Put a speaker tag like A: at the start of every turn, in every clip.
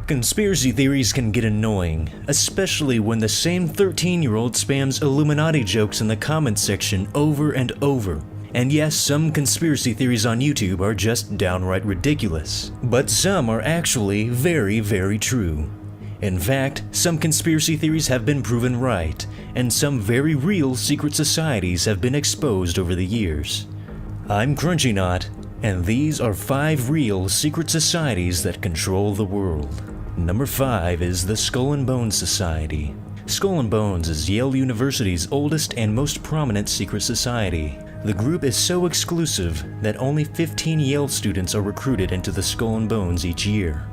A: Conspiracy theories can get annoying, especially when the same 13-year-old spams Illuminati jokes in the comments section over and over. And yes, some conspiracy theories on YouTube are just downright ridiculous, but some are actually very, very true. In fact, some conspiracy theories have been proven right, and some very real secret societies have been exposed over the years. I'm Crunchy Knot, and these are 5 real secret societies that control the world. Number 5 is the Skull and Bones Society. Skull and Bones is Yale University's oldest and most prominent secret society. The group is so exclusive that only 15 Yale students are recruited into the Skull and Bones each year.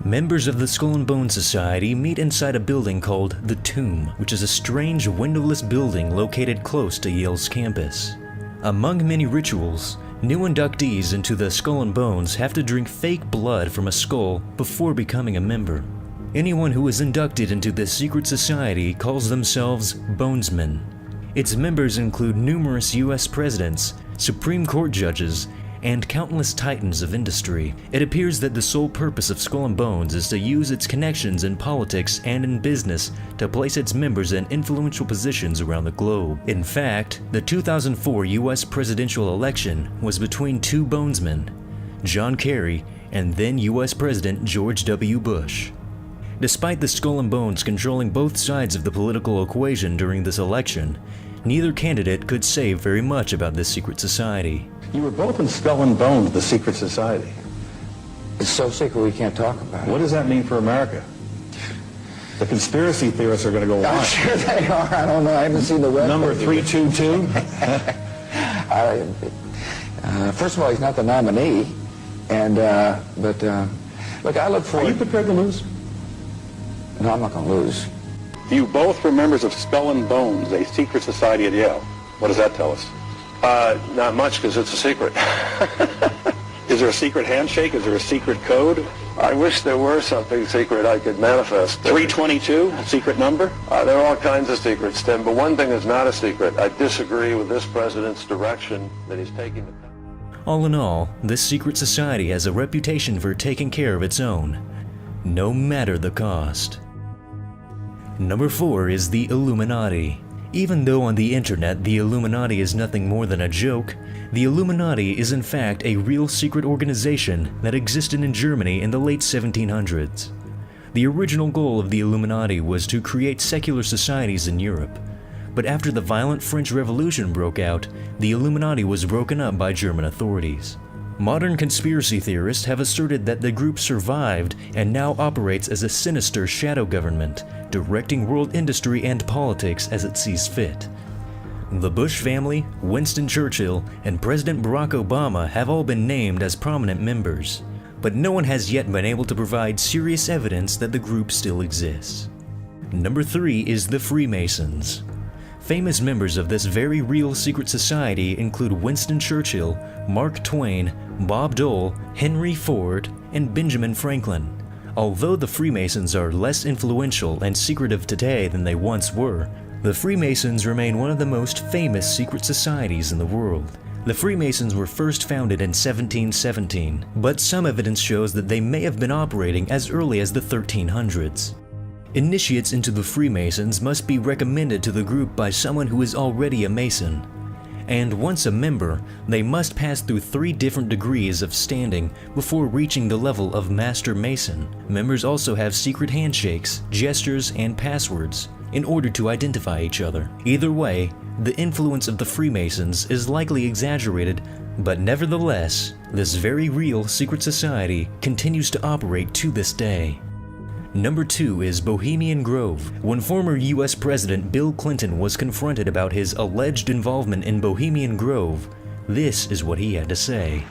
A: Members of the Skull and Bones Society meet inside a building called The Tomb, which is a strange windowless building located close to Yale's campus. Among many rituals, new inductees into the Skull and Bones have to drink fake blood from a skull before becoming a member. Anyone who is inducted into this secret society calls themselves Bonesmen. Its members include numerous US presidents, Supreme Court judges, and countless titans of industry. It appears that the sole purpose of Skull and Bones is to use its connections in politics and in business to place its members in influential positions around the globe. In fact, the 2004 US presidential election was between 2 Bonesmen, John Kerry and then US President George W. Bush. Despite the Skull and Bones controlling both sides of the political equation during this election, neither candidate could say very much about this secret society.
B: You were both in Skull and Bones, the secret society.
C: It's so secret we can't talk about it.
B: What does that mean for America? The conspiracy theorists are going to go
C: I'm
B: on.
C: sure they are. I don't know. I haven't seen the web.
B: Number 322?
C: First of all, he's not the nominee. And, look, I look
B: Are
C: forward...
B: you prepared to lose?
C: No, I'm not going to lose.
D: You both were members of Skull and Bones, a secret society at Yale. What does that tell us?
E: Not much, because it's a secret.
D: Is there a secret handshake? Is there a secret code?
E: I wish there were something secret I could manifest.
D: 322, secret number?
E: There are all kinds of secrets, Tim, but one thing is not a secret. I disagree with this president's direction that he's taking the country.
A: All in all, this secret society has a reputation for taking care of its own, no matter the cost. Number 4 is the Illuminati. Even though on the internet the Illuminati is nothing more than a joke, the Illuminati is in fact a real secret organization that existed in Germany in the late 1700s. The original goal of the Illuminati was to create secular societies in Europe, but after the violent French Revolution broke out, the Illuminati was broken up by German authorities. Modern conspiracy theorists have asserted that the group survived and now operates as a sinister shadow government, directing world industry and politics as it sees fit. The Bush family, Winston Churchill, and President Barack Obama have all been named as prominent members, but no one has yet been able to provide serious evidence that the group still exists. Number 3 is the Freemasons. Famous members of this very real secret society include Winston Churchill, Mark Twain, Bob Dole, Henry Ford, and Benjamin Franklin. Although the Freemasons are less influential and secretive today than they once were, the Freemasons remain one of the most famous secret societies in the world. The Freemasons were first founded in 1717, but some evidence shows that they may have been operating as early as the 1300s. Initiates into the Freemasons must be recommended to the group by someone who is already a Mason. And once a member, they must pass through 3 different degrees of standing before reaching the level of Master Mason. Members also have secret handshakes, gestures, and passwords in order to identify each other. Either way, the influence of the Freemasons is likely exaggerated, but nevertheless, this very real secret society continues to operate to this day. Number 2 is Bohemian Grove. When former US President Bill Clinton was confronted about his alleged involvement in Bohemian Grove, this is what he had to say.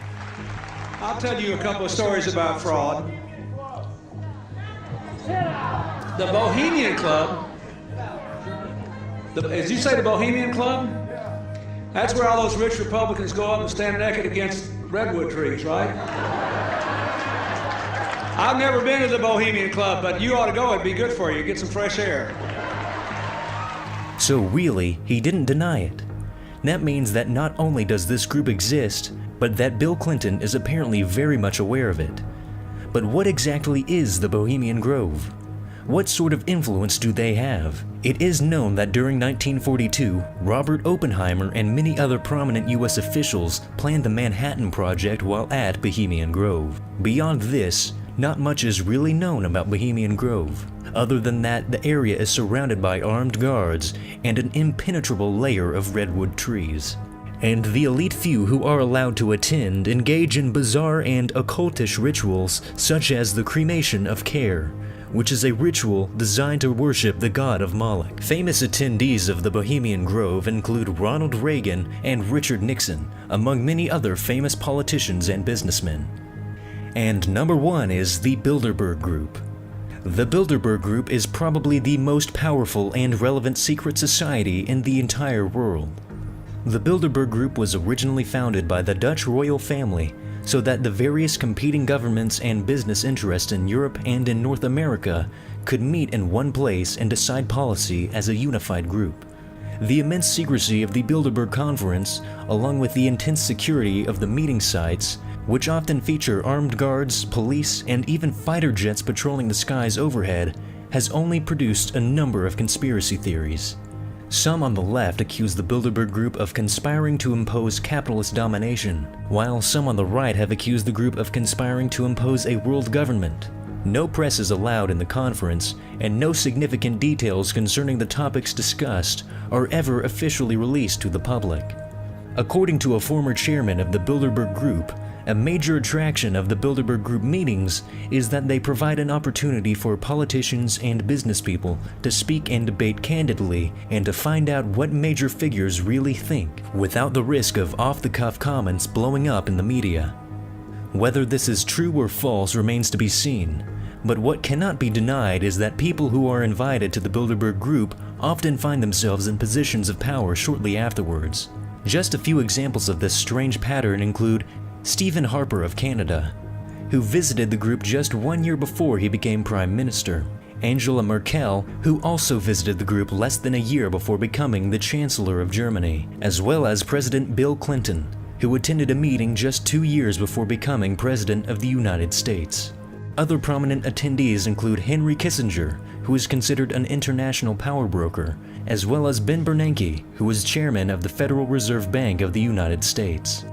F: I'll tell you a couple of stories about fraud. The Bohemian Club, as you say, the Bohemian Club? That's where all those rich Republicans go up and stand naked against redwood trees, right? I've never been to the Bohemian Club, but you ought to go. It'd be good for you. Get some fresh air.
A: So really, he didn't deny it. That means that not only does this group exist, but that Bill Clinton is apparently very much aware of it. But what exactly is the Bohemian Grove? What sort of influence do they have? It is known that during 1942, Robert Oppenheimer and many other prominent U.S. officials planned the Manhattan Project while at Bohemian Grove. Beyond this, not much is really known about Bohemian Grove, other than that the area is surrounded by armed guards and an impenetrable layer of redwood trees. And the elite few who are allowed to attend engage in bizarre and occultish rituals such as the cremation of Care, which is a ritual designed to worship the god of Moloch. Famous attendees of the Bohemian Grove include Ronald Reagan and Richard Nixon, among many other famous politicians and businessmen. And number 1 is the Bilderberg Group. The Bilderberg Group is probably the most powerful and relevant secret society in the entire world. The Bilderberg Group was originally founded by the Dutch royal family so that the various competing governments and business interests in Europe and in North America could meet in one place and decide policy as a unified group. The immense secrecy of the Bilderberg Conference, along with the intense security of the meeting sites, which often feature armed guards, police, and even fighter jets patrolling the skies overhead, has only produced a number of conspiracy theories. Some on the left accuse the Bilderberg Group of conspiring to impose capitalist domination, while some on the right have accused the group of conspiring to impose a world government. No press is allowed in the conference, and no significant details concerning the topics discussed are ever officially released to the public. According to a former chairman of the Bilderberg Group, a major attraction of the Bilderberg Group meetings is that they provide an opportunity for politicians and business people to speak and debate candidly and to find out what major figures really think, without the risk of off-the-cuff comments blowing up in the media. Whether this is true or false remains to be seen, but what cannot be denied is that people who are invited to the Bilderberg Group often find themselves in positions of power shortly afterwards. Just a few examples of this strange pattern include Stephen Harper of Canada, who visited the group just 1 year before he became Prime Minister, Angela Merkel, who also visited the group less than a year before becoming the Chancellor of Germany, as well as President Bill Clinton, who attended a meeting just 2 years before becoming President of the United States. Other prominent attendees include Henry Kissinger, who is considered an international power broker, as well as Ben Bernanke, who was chairman of the Federal Reserve Bank of the United States.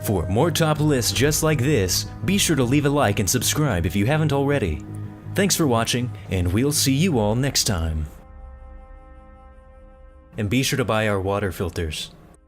A: For more top lists just like this, be sure to leave a like and subscribe if you haven't already. Thanks for watching, and we'll see you all next time. And be sure to buy our water filters.